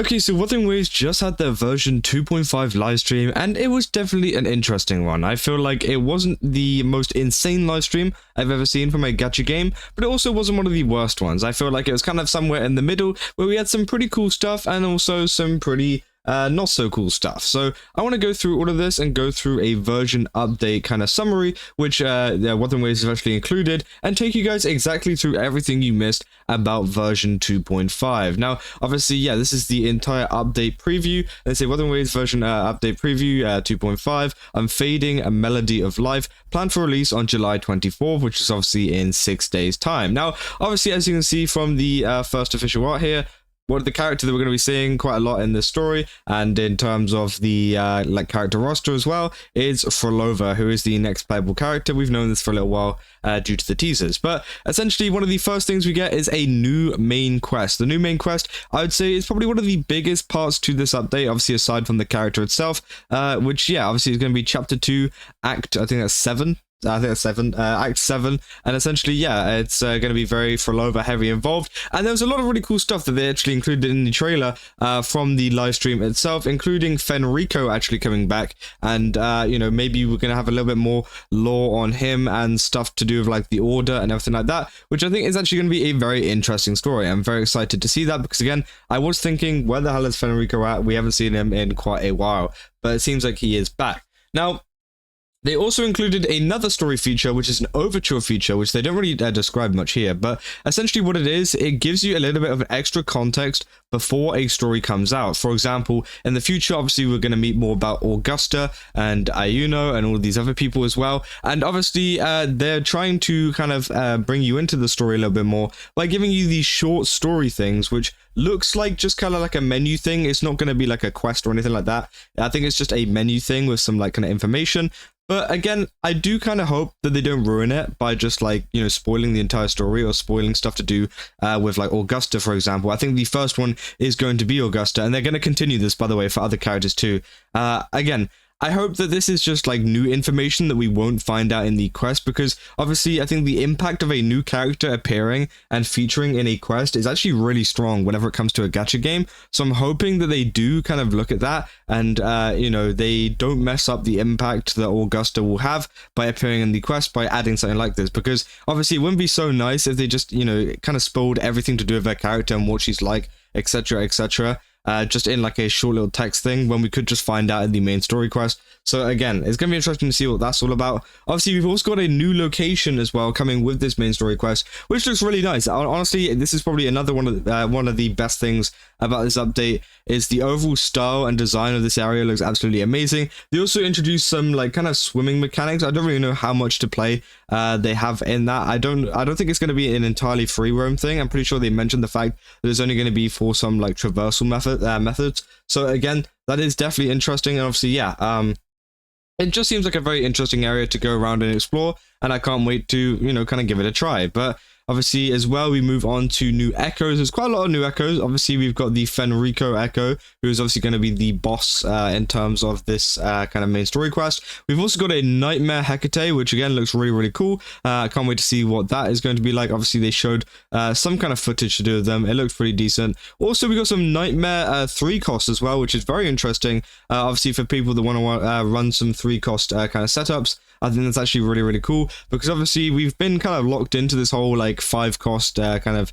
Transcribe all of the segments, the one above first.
Okay, so Wuthering Waves just had their version 2.5 live stream, and it was definitely an interesting one. I feel like it wasn't the most insane live stream I've ever seen from a gacha game, but it also wasn't one of the worst ones. I feel like it was kind of somewhere in the middle, where we had some pretty cool stuff and also some pretty not so cool stuff. So I want to go through all of this and go through a version update kind of summary, which Wuthering Waves is actually included, and take you guys exactly through everything you missed about version 2.5. Now, obviously, yeah, this is the entire update preview. Let's say Wuthering Waves version update preview 2.5. I'm fading a melody of life, planned for release on July 24th, which is obviously in 6 days' time. Now, obviously, as you can see from the first official art here, the character that we're going to be seeing quite a lot in this story, and in terms of the character roster as well, is Phrolova, who is the next playable character. We've known this for a little while due to the teasers, but essentially one of the first things we get is a new main quest. The new main quest, I would say, is probably one of the biggest parts to this update, obviously aside from the character itself, which, yeah, obviously is going to be chapter 2, act, I think that's 7. I think that's 7, Act 7, and essentially, yeah, it's going to be very Phrolova heavy involved, and there was a lot of really cool stuff that they actually included in the trailer from the live stream itself, including Fenrico actually coming back, and, you know, maybe we're going to have a little bit more lore on him and stuff to do with, like, the Order and everything like that, which I think is actually going to be a very interesting story. I'm very excited to see that, because, again, I was thinking, where the hell is Fenrico at? We haven't seen him in quite a while, but it seems like he is back. Now, they also included another story feature, which is an overture feature, which they don't really describe much here, but essentially what it is, it gives you a little bit of an extra context before a story comes out. For example, in the future, obviously, we're going to meet more about Augusta and Ayuno and all these other people as well, and obviously, they're trying to kind of bring you into the story a little bit more by giving you these short story things, which looks like just kind of like a menu thing. It's not going to be like a quest or anything like that. I think it's just a menu thing with some like kind of information. But again, I do kind of hope that they don't ruin it by just like, you know, spoiling the entire story or spoiling stuff to do with like Augusta, for example. I think the first one is going to be Augusta, and they're going to continue this, by the way, for other characters too. Again, I hope that this is just like new information that we won't find out in the quest, because obviously I think the impact of a new character appearing and featuring in a quest is actually really strong whenever it comes to a gacha game. So I'm hoping that they do kind of look at that and, you know, they don't mess up the impact that Augusta will have by appearing in the quest by adding something like this, because obviously it wouldn't be so nice if they just, you know, kind of spoiled everything to do with their character and what she's like, etc., etc. Just in like a short little text thing when we could just find out in the main story quest. So again, it's going to be interesting to see what that's all about. Obviously, we've also got a new location as well coming with this main story quest, which looks really nice. Honestly, this is probably another one of the best things about this update is the overall style and design of this area looks absolutely amazing. They also introduced some like kind of swimming mechanics. I don't really know how much to play they have in that. I don't think it's going to be an entirely free roam thing. I'm pretty sure they mentioned the fact that it's only going to be for some like traversal methods. So again, that is definitely interesting, and obviously, yeah, it just seems like a very interesting area to go around and explore, and I can't wait to, you know, kind of give it a try. But obviously, as well, we move on to new echoes. There's quite a lot of new echoes. Obviously, we've got the Fenrico echo, who is obviously going to be the boss in terms of this kind of main story quest. We've also got a Nightmare Hecate, which again looks really, really cool. I can't wait to see what that is going to be like. Obviously, they showed some kind of footage to do with them. It looks pretty decent. Also, we got some Nightmare 3 cost as well, which is very interesting. Obviously, for people that want to run some 3 cost kind of setups, I think that's actually really, really cool, because obviously we've been kind of locked into this whole like 5 cost kind of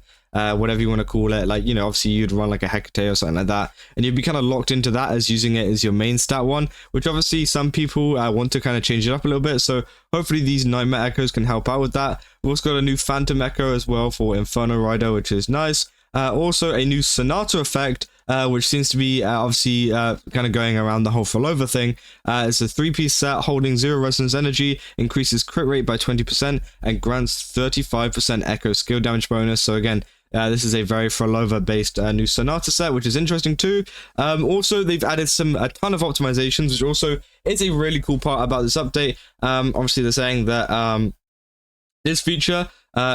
whatever you want to call it. Like, you know, obviously you'd run like a Hecate or something like that, and you'd be kind of locked into that as using it as your main stat one, which obviously some people want to kind of change it up a little bit. So hopefully these Nightmare Echoes can help out with that. We've also got a new Phantom Echo as well for Inferno Rider, which is nice. Also a new Sonata effect, which seems to be obviously kind of going around the whole Phrolova thing. It's a 3-piece set holding 0 resonance energy, increases crit rate by 20%, and grants 35% echo skill damage bonus. So again, this is a very Phrolova based new Sonata set, which is interesting too. Also, they've added a ton of optimizations, which also is a really cool part about this update. Obviously, they're saying that this feature,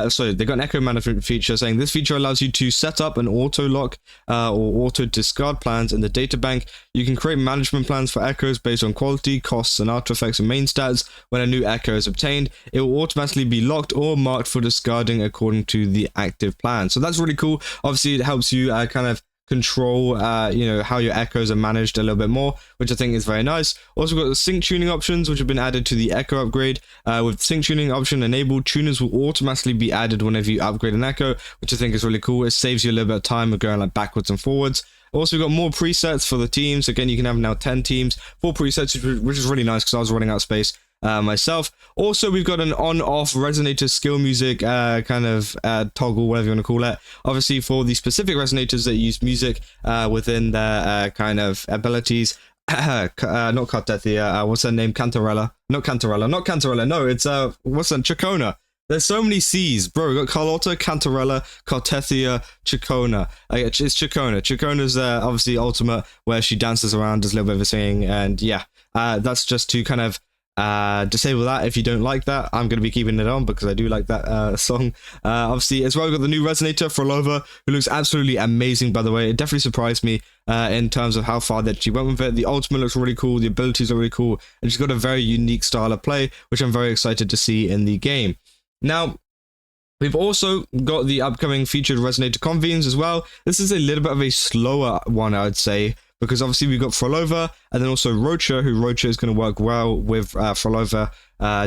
so they got an echo management feature saying this feature allows you to set up an auto lock or auto discard plans in the data bank. You can create management plans for echoes based on quality, cost, Sonata effects, and main stats. When a new echo is obtained, it will automatically be locked or marked for discarding according to the active plan. So that's really cool. Obviously, it helps you kind of control, you know, how your echoes are managed a little bit more, which I think is very nice. Also got the sync tuning options, which have been added to the echo upgrade. With sync tuning option enabled, tuners will automatically be added whenever you upgrade an echo, which I think is really cool. It saves you a little bit of time of going like backwards and forwards. Also, we've got more presets for the teams. Again, you can have now 10 teams, 4 presets, which is really nice because I was running out of space myself. Also, we've got an on-off resonator skill music kind of toggle, whatever you want to call it. Obviously, for the specific resonators that use music within their kind of abilities. Not cartethyia, what's her name? Cantarella. Not Cantarella. No, it's what's that? Chacona. There's so many C's, bro. We got Carlotta, Cantarella, Cartethyia, Chacona. It's Chacona. Chacona's obviously ultimate, where she dances around, does a little bit of a singing, and yeah, that's just to kind of disable that. If you don't like that, I'm going to be keeping it on because I do like that song. Obviously, as well, we've got the new resonator, Phrolova, who looks absolutely amazing, by the way. It definitely surprised me in terms of how far that she went with it. The ultimate looks really cool, the abilities are really cool, and she's got a very unique style of play, which I'm very excited to see in the game. Now, we've also got the upcoming featured resonator convenes as well. This is a little bit of a slower one, I would say, because obviously we've got Phrolova and then also Rocha, who Rocha is going to work well with Phrolova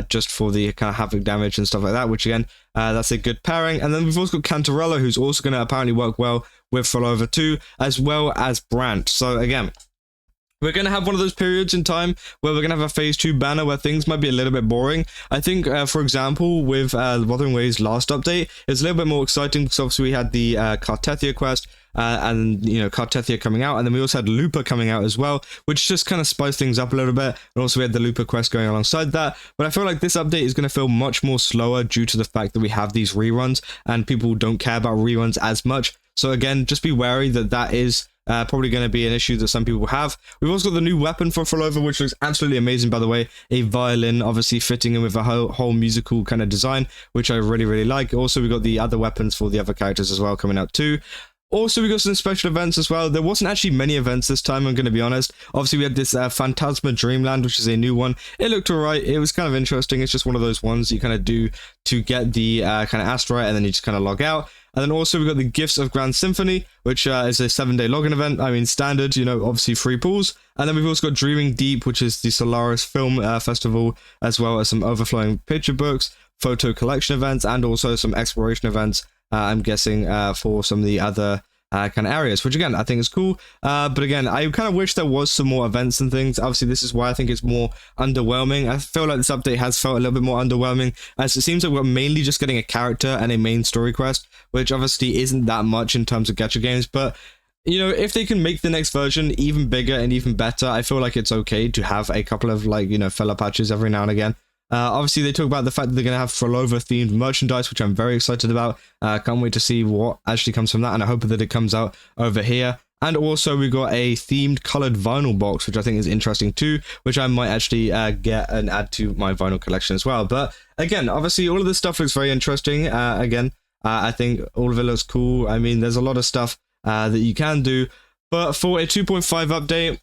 just for the kind of havoc damage and stuff like that, which again, that's a good pairing. And then we've also got Cantarella, who's also going to apparently work well with Phrolova too, as well as Brandt. So again, we're going to have one of those periods in time where we're going to have a phase 2 banner where things might be a little bit boring. I think, for example, with Wuthering Waves' last update, it's a little bit more exciting because obviously we had the Cartethyia quest and, you know, Cartethyia coming out. And then we also had Lupa coming out as well, which just kind of spiced things up a little bit. And also we had the Lupa quest going alongside that. But I feel like this update is going to feel much more slower due to the fact that we have these reruns and people don't care about reruns as much. So again, just be wary that that is probably going to be an issue that some people have. We've also got the new weapon for Phrolova, which looks absolutely amazing, by the way. A violin, obviously fitting in with a whole musical kind of design, which I really, really like. Also, we've got the other weapons for the other characters as well coming out too. Also, we got some special events as well. There wasn't actually many events this time, I'm going to be honest. Obviously, we had this Phantasma Dreamland, which is a new one. It looked alright. It was kind of interesting. It's just one of those ones you kind of do to get the kind of asteroid, and then you just kind of log out. And then also we got the Gifts of Grand Symphony, which is a 7-day login event. I mean, standard, you know, obviously free pools. And then we've also got Dreaming Deep, which is the Solaris Film Festival, as well as some overflowing picture books, photo collection events, and also some exploration events, I'm guessing, for some of the other kind of areas, which again, I think is cool. But again, I kind of wish there was some more events and things. Obviously, this is why I think it's more underwhelming. I feel like this update has felt a little bit more underwhelming, as it seems like we're mainly just getting a character and a main story quest, which obviously isn't that much in terms of gacha games. But you know, if they can make the next version even bigger and even better, I feel like it's okay to have a couple of, like, you know, filler patches every now and again. Obviously, they talk about the fact that they're going to have Phrolova-themed merchandise, which I'm very excited about. Can't wait to see what actually comes from that, and I hope that it comes out over here. And also, we got a themed colored vinyl box, which I think is interesting too, which I might actually get and add to my vinyl collection as well. But again, obviously, all of this stuff looks very interesting. I think all of it looks cool. I mean, there's a lot of stuff that you can do, but for a 2.5 update,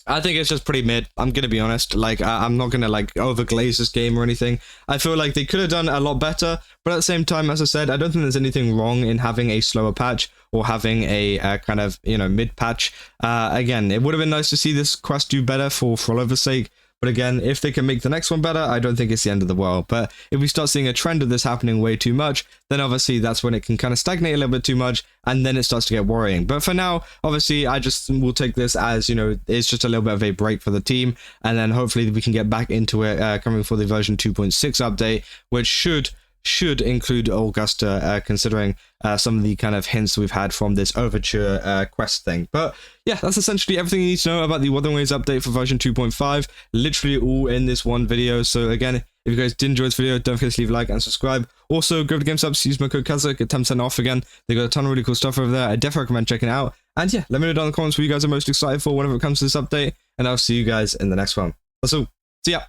I think it's just pretty mid. I'm gonna be honest. Like, I'm not gonna like overglaze this game or anything. I feel like they could have done a lot better, but at the same time, as I said, I don't think there's anything wrong in having a slower patch or having a kind of, you know, mid patch. Again, it would have been nice to see this quest do better for Phrolova's sake. But again, if they can make the next one better, I don't think it's the end of the world. But if we start seeing a trend of this happening way too much, then obviously that's when it can kind of stagnate a little bit too much, and then it starts to get worrying. But for now, obviously, I just will take this as, you know, it's just a little bit of a break for the team, and then hopefully we can get back into it coming for the version 2.6 update, which should include Augusta, considering some of the kind of hints we've had from this overture quest thing. But yeah, that's essentially everything you need to know about the Wuthering Waves update for version 2.5, literally all in this one video. So again, if you guys did enjoy this video, don't forget to leave a like and subscribe. Also, go to GameSubs, use my code Kazakh, get 10% off again. They got a ton of really cool stuff over there. I definitely recommend checking it out. And yeah, let me know down in the comments what you guys are most excited for whenever it comes to this update, and I'll see you guys in the next one. That's all. See ya.